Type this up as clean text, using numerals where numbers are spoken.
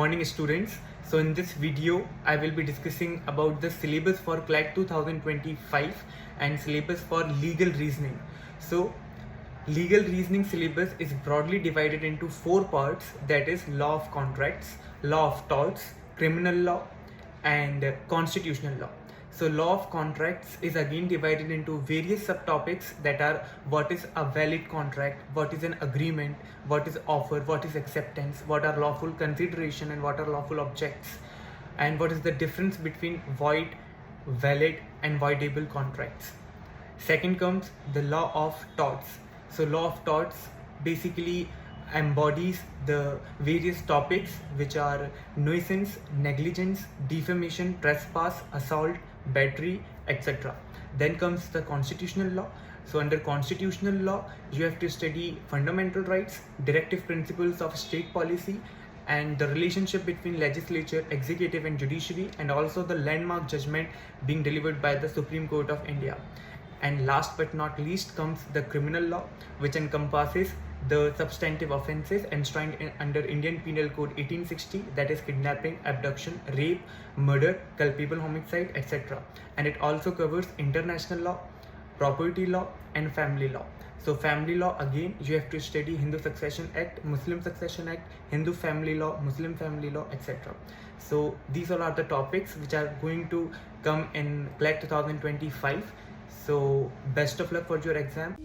morning students. So in this video I will be discussing about the syllabus for CLAT 2025 and syllabus for legal reasoning. So legal reasoning syllabus is broadly divided into four parts, that is law of contracts, law of torts, criminal law and constitutional law. So law of contracts is again divided into various subtopics, that are what is a valid contract, what is an agreement, what is offer, what is acceptance, what are lawful consideration and what are lawful objects, and what is the difference between void, valid and voidable contracts. Second comes the law of torts. So law of torts basically embodies the various topics which are nuisance, negligence, defamation, trespass, assault, battery, etc. Then comes the constitutional law. So under constitutional law you have to study fundamental rights, directive principles of state policy, and the relationship between legislature, executive and judiciary, and also the landmark judgment being delivered by the Supreme Court of India. And last but not least comes the criminal law, which encompasses the substantive offences enshrined under Indian Penal Code 1860, that is kidnapping, abduction, rape, murder, culpable homicide, etc. And it also covers international law, property law and family law. So family law, again you have to study Hindu Succession Act, Muslim Succession Act, Hindu family law, Muslim family law, etc. So these all are the topics which are going to come in CLAT 2025. So best of luck for your exam.